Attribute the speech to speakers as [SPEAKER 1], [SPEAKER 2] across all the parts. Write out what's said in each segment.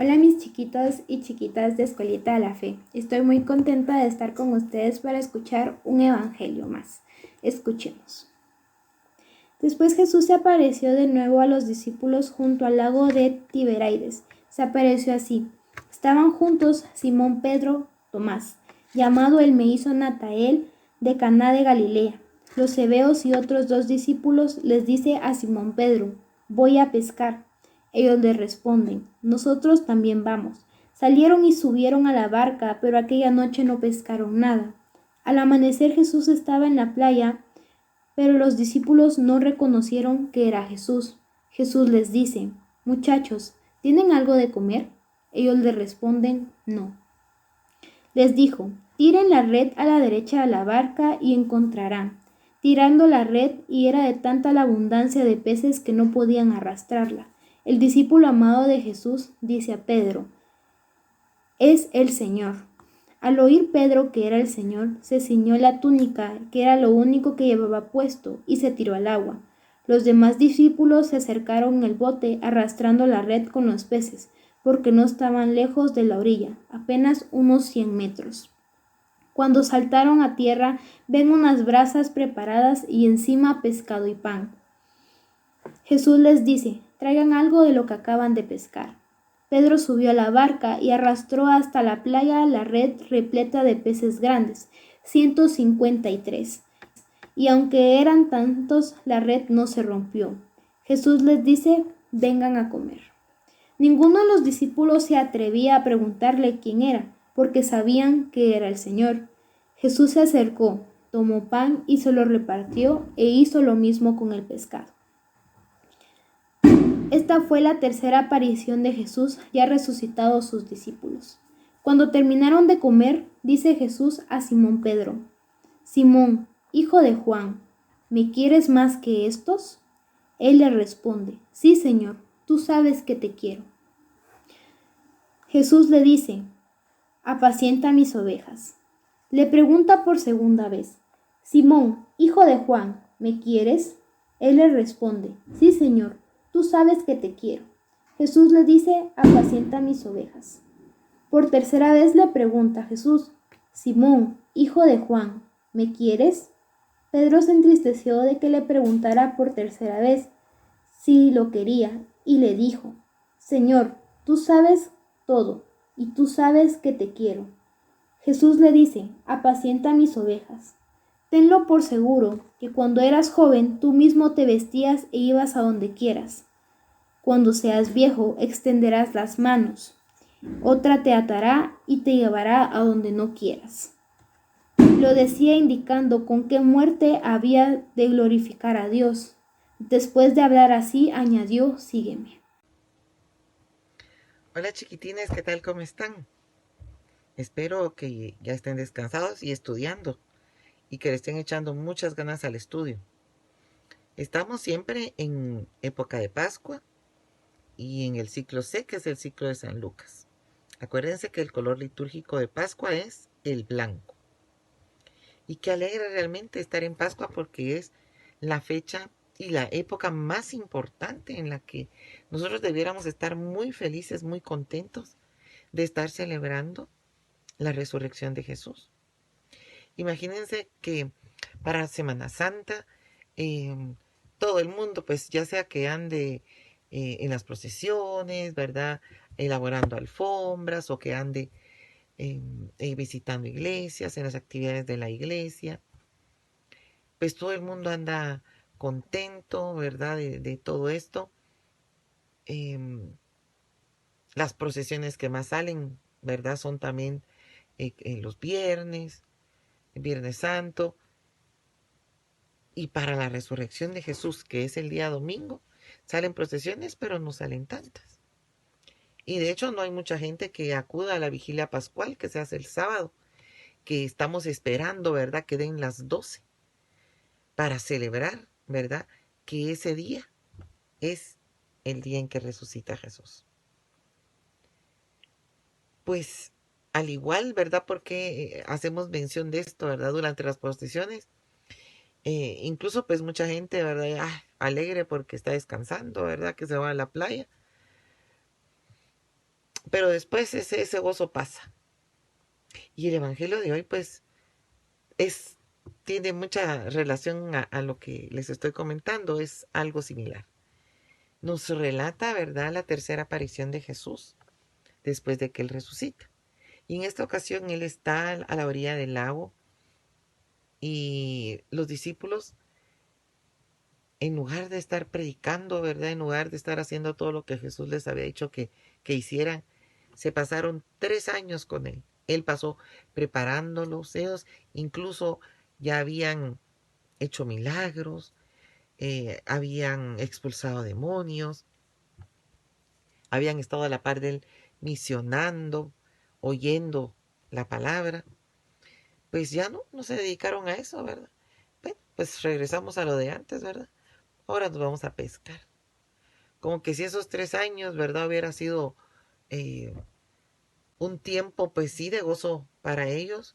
[SPEAKER 1] Hola mis chiquitos y chiquitas de Escuelita de la Fe. Estoy muy contenta de estar con ustedes para escuchar un evangelio más. Escuchemos. Después Jesús se apareció de nuevo a los discípulos junto al lago de Tiberíades. Se apareció así. Estaban juntos Simón Pedro, Tomás, llamado el mellizo Natael, de Caná de Galilea. Los Zebeos y otros dos discípulos les dice a Simón Pedro: voy a pescar. Ellos le responden: nosotros también vamos. Salieron y subieron a la barca, pero aquella noche no pescaron nada. Al amanecer Jesús estaba en la playa, pero los discípulos no reconocieron que era Jesús. Jesús les dice: muchachos, ¿tienen algo de comer? Ellos le responden: no. Les dijo: tiren la red a la derecha de la barca y encontrarán. Tirando la red, y era de tanta la abundancia de peces que no podían arrastrarla. El discípulo amado de Jesús dice a Pedro: es el Señor. Al oír Pedro que era el Señor, se ciñó la túnica, que era lo único que llevaba puesto, y se tiró al agua. Los demás discípulos se acercaron en el bote arrastrando la red con los peces, porque no estaban lejos de la orilla, apenas unos 100 metros. Cuando saltaron a tierra, ven unas brasas preparadas y encima pescado y pan. Jesús les dice: traigan algo de lo que acaban de pescar. Pedro subió a la barca y arrastró hasta la playa la red repleta de peces grandes, 153. Y aunque eran tantos, la red no se rompió. Jesús les dice: vengan a comer. Ninguno de los discípulos se atrevía a preguntarle quién era, porque sabían que era el Señor. Jesús se acercó, tomó pan y se lo repartió, e hizo lo mismo con el pescado. Esta fue la tercera aparición de Jesús ya resucitado a sus discípulos. Cuando terminaron de comer, dice Jesús a Simón Pedro: Simón, hijo de Juan, ¿me quieres más que estos? Él le responde: sí, Señor, tú sabes que te quiero. Jesús le dice: apacienta mis ovejas. Le pregunta por segunda vez: Simón, hijo de Juan, ¿me quieres? Él le responde: sí, Señor, tú sabes que te quiero. Jesús le dice: apacienta mis ovejas. Por tercera vez le pregunta a Jesús: Simón, hijo de Juan, ¿me quieres? Pedro se entristeció de que le preguntara por tercera vez si lo quería y le dijo: Señor, tú sabes todo y tú sabes que te quiero. Jesús le dice: apacienta mis ovejas. Tenlo por seguro que cuando eras joven tú mismo te vestías e ibas a donde quieras. Cuando seas viejo extenderás las manos, otra te atará y te llevará a donde no quieras. Lo decía indicando con qué muerte había de glorificar a Dios. Después de hablar así, añadió: sígueme.
[SPEAKER 2] Hola chiquitines, ¿qué tal? ¿Cómo están? Espero que ya estén descansados y estudiando y que le estén echando muchas ganas al estudio. Estamos siempre en época de Pascua y en el ciclo C, que es el ciclo de San Lucas. Acuérdense que el color litúrgico de Pascua es el blanco. Y qué alegre realmente estar en Pascua porque es la fecha y la época más importante en la que nosotros debiéramos estar muy felices, muy contentos de estar celebrando la resurrección de Jesús. Imagínense que para Semana Santa eh, todo el mundo, pues ya sea que ande en las procesiones, ¿verdad? Elaborando alfombras o que ande visitando iglesias, en las actividades de la iglesia, pues todo el mundo anda contento, ¿verdad? De todo esto. Eh, las procesiones que más salen, ¿verdad? Son también los viernes, el Viernes Santo, y para la resurrección de Jesús, que es el día domingo, salen procesiones, pero no salen tantas. Y de hecho no hay mucha gente que acuda a la vigilia pascual que se hace el sábado, que estamos esperando, ¿verdad? Que den las 12 para celebrar, ¿verdad? Que ese día es el día en que resucita Jesús. Pues al igual, ¿verdad? Porque hacemos mención de esto, ¿verdad? Durante las procesiones. Incluso pues mucha gente, ¿verdad? Alegre porque está descansando, ¿verdad? Que se va a la playa. Pero después ese gozo pasa. Y el Evangelio de hoy, pues, tiene mucha relación a lo que les estoy comentando. Es algo similar. Nos relata, ¿verdad?, la tercera aparición de Jesús después de que Él resucita. Y en esta ocasión Él está a la orilla del lago y los discípulos, en lugar de estar predicando, ¿verdad?, en lugar de estar haciendo todo lo que Jesús les había dicho que hicieran, se pasaron 3 años con Él. Él pasó preparándolos, ellos incluso ya habían hecho milagros, habían expulsado demonios, habían estado a la par de Él misionando, oyendo la palabra. Pues ya no se dedicaron a eso, ¿verdad? Bueno, pues regresamos a lo de antes, ¿verdad? Ahora nos vamos a pescar. Como que si esos 3 años, ¿verdad?, hubiera sido eh, un tiempo, pues sí, de gozo para ellos.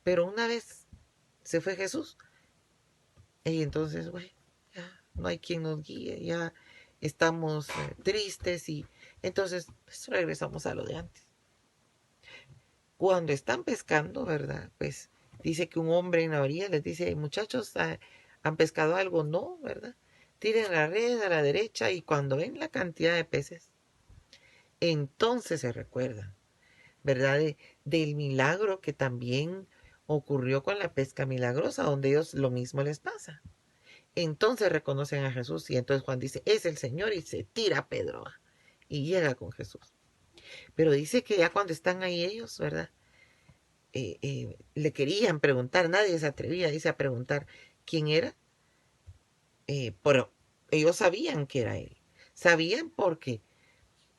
[SPEAKER 2] Pero una vez se fue Jesús, y entonces, bueno, ya no hay quien nos guíe, ya estamos tristes y entonces pues regresamos a lo de antes. Cuando están pescando, ¿verdad? Pues dice que un hombre en la orilla les dice, muchachos, ¿han pescado algo? No, ¿verdad? Tiren la red a la derecha y cuando ven la cantidad de peces, entonces se recuerdan, ¿verdad? Del milagro que también ocurrió con la pesca milagrosa, donde ellos lo mismo les pasa. Entonces reconocen a Jesús y entonces Juan dice, es el Señor, y se tira a Pedro y llega con Jesús. Pero dice que ya cuando están ahí ellos, ¿verdad? Le querían preguntar, nadie se atrevía, dice, a preguntar quién era, pero ellos sabían que era él. Sabían porque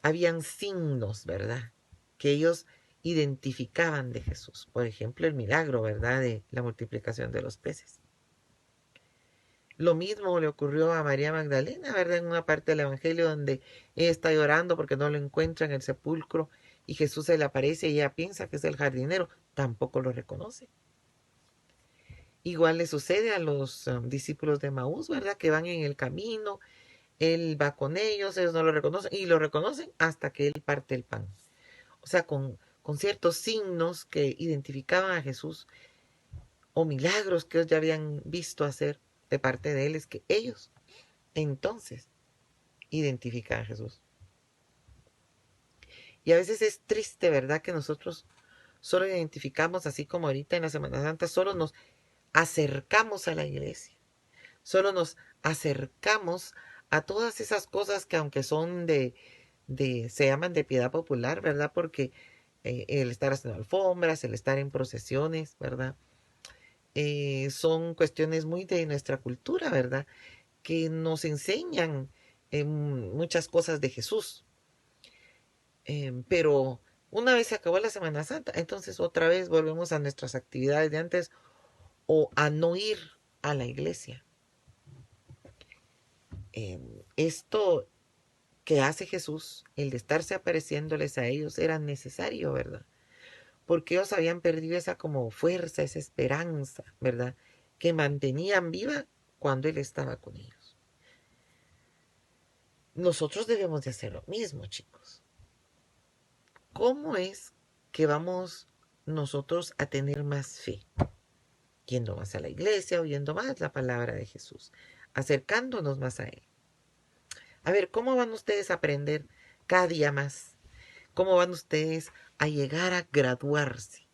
[SPEAKER 2] habían signos, ¿verdad?, que ellos identificaban de Jesús. Por ejemplo, el milagro, ¿verdad?, de la multiplicación de los peces. Lo mismo le ocurrió a María Magdalena, ¿verdad?, en una parte del Evangelio donde ella está llorando porque no lo encuentra en el sepulcro y Jesús se le aparece y ella piensa que es el jardinero, tampoco lo reconoce. Igual le sucede a los discípulos de Maús, ¿verdad?, que van en el camino, él va con ellos no lo reconocen y lo reconocen hasta que él parte el pan. O sea, con ciertos signos que identificaban a Jesús o milagros que ellos ya habían visto hacer de parte de él, es que ellos entonces identifican a Jesús. Y a veces es triste, ¿verdad?, que nosotros solo identificamos, así como ahorita en la Semana Santa, solo nos acercamos a la iglesia, solo nos acercamos a todas esas cosas que aunque son se llaman de piedad popular, ¿verdad? Porque el estar haciendo alfombras, el estar en procesiones, ¿verdad? Son cuestiones muy de nuestra cultura, ¿verdad? Que nos enseñan muchas cosas de Jesús. Pero una vez se acabó la Semana Santa, entonces otra vez volvemos a nuestras actividades de antes o a no ir a la iglesia. Esto que hace Jesús, el de estarse apareciéndoles a ellos, era necesario, ¿verdad? Porque ellos habían perdido esa como fuerza, esa esperanza, ¿verdad?, que mantenían viva cuando Él estaba con ellos. Nosotros debemos de hacer lo mismo, chicos. ¿Cómo es que vamos nosotros a tener más fe? Yendo más a la iglesia, oyendo más la palabra de Jesús, acercándonos más a Él. A ver, ¿cómo van ustedes a aprender cada día más? ¿Cómo van ustedes a llegar a graduarse?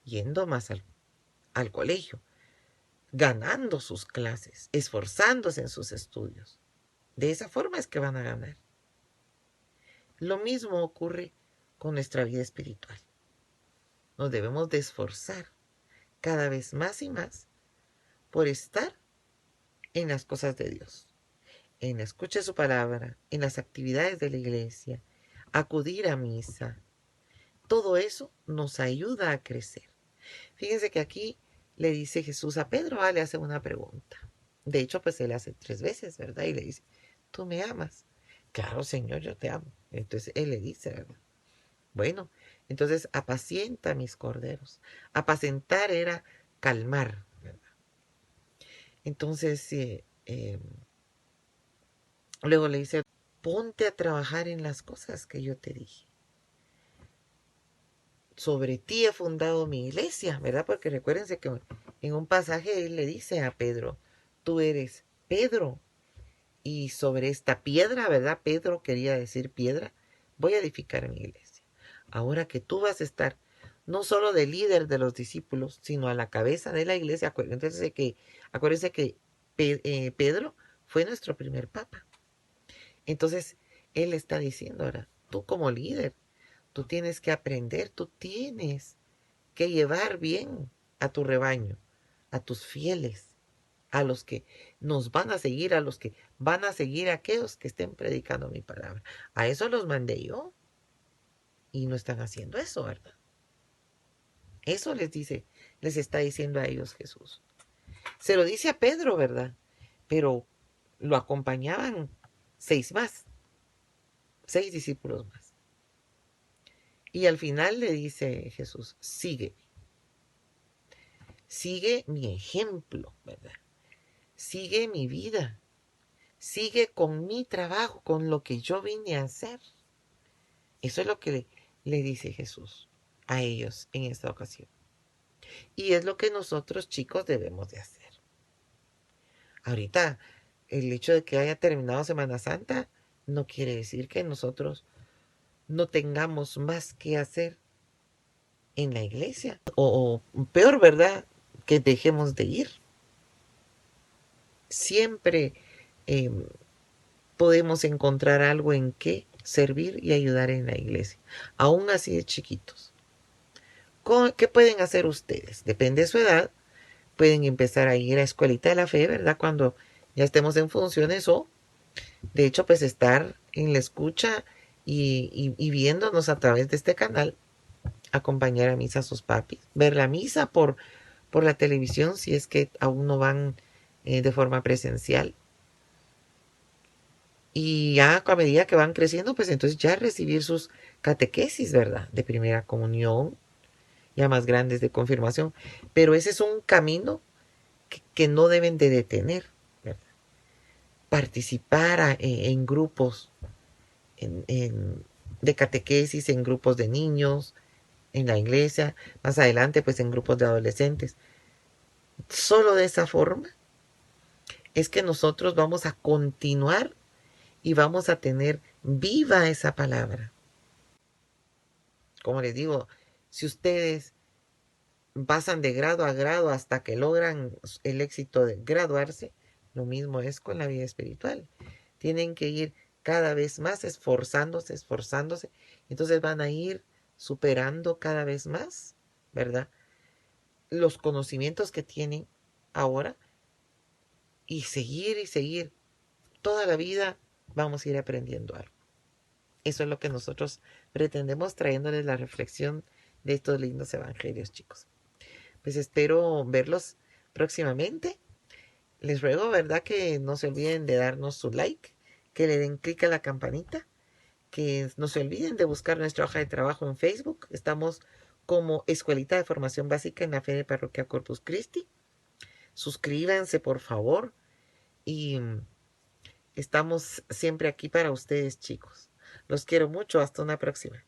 [SPEAKER 2] Yendo más al colegio, ganando sus clases, esforzándose en sus estudios. De esa forma es que van a ganar. Lo mismo ocurre con nuestra vida espiritual. Nos debemos de esforzar cada vez más y más por estar en las cosas de Dios, en la escucha de su palabra, en las actividades de la iglesia, acudir a misa. Todo eso nos ayuda a crecer. Fíjense que aquí le dice Jesús a Pedro, le hace una pregunta. De hecho, pues él hace 3 veces, ¿verdad? Y le dice, ¿tú me amas? Claro, Señor, yo te amo. Entonces él le dice, ¿verdad? Bueno, entonces apacienta mis corderos. Apacentar era calmar, ¿verdad? Entonces, luego le dice, ponte a trabajar en las cosas que yo te dije. sobre ti he fundado mi iglesia, ¿verdad? Porque recuérdense que en un pasaje él le dice a Pedro, tú eres Pedro, y sobre esta piedra, ¿verdad? Pedro quería decir piedra, voy a edificar mi iglesia. Ahora que tú vas a estar no solo de líder de los discípulos, sino a la cabeza de la iglesia. Acuérdense que Pedro fue nuestro primer papa. Entonces, él está diciendo ahora, tú como líder, tú tienes que aprender, tú tienes que llevar bien a tu rebaño, a tus fieles, a los que nos van a seguir, a los que van a seguir a aquellos que estén predicando mi palabra. A eso los mandé yo y no están haciendo eso, ¿verdad? Eso les está diciendo a ellos Jesús. Se lo dice a Pedro, ¿verdad? Pero lo acompañaban 6 más, 6 discípulos más. Y al final le dice Jesús, sigue mi ejemplo, ¿verdad? Sigue mi vida, sigue con mi trabajo, con lo que yo vine a hacer. Eso es lo que le dice Jesús a ellos en esta ocasión. Y es lo que nosotros, chicos, debemos de hacer. Ahorita, el hecho de que haya terminado Semana Santa no quiere decir que nosotros no tengamos más que hacer en la iglesia. O peor, ¿verdad? Que dejemos de ir. Siempre podemos encontrar algo en qué servir y ayudar en la iglesia, aún así de chiquitos. ¿Qué pueden hacer ustedes? Depende de su edad. Pueden empezar a ir a Escuelita de la Fe, ¿verdad? Cuando ya estemos en funciones, o de hecho pues estar en la escucha y viéndonos a través de este canal, acompañar a misa a sus papis, ver la misa por la televisión si es que aún no van de forma presencial. Y ya a medida que van creciendo, pues entonces ya recibir sus catequesis, ¿verdad? De primera comunión, ya más grandes de confirmación. Pero ese es un camino que no deben de detener, ¿verdad? Participar en grupos de catequesis, en grupos de niños, en la iglesia, más adelante pues en grupos de adolescentes. Solo de esa forma es que nosotros vamos a continuar y vamos a tener viva esa palabra. Como les digo, si ustedes pasan de grado a grado hasta que logran el éxito de graduarse, lo mismo es con la vida espiritual. Tienen que ir cada vez más esforzándose. Entonces van a ir superando cada vez más, ¿verdad? Los conocimientos que tienen ahora, y seguir. Toda la vida vamos a ir aprendiendo algo. Eso es lo que nosotros pretendemos, trayéndoles la reflexión de estos lindos evangelios, chicos. Pues espero verlos próximamente. Les ruego, ¿verdad?, que no se olviden de darnos su like, que le den clic a la campanita, que no se olviden de buscar nuestra hoja de trabajo en Facebook. Estamos como Escuelita de Formación Básica en la Fe de Parroquia Corpus Christi. Suscríbanse, por favor, y estamos siempre aquí para ustedes, chicos. Los quiero mucho. Hasta una próxima.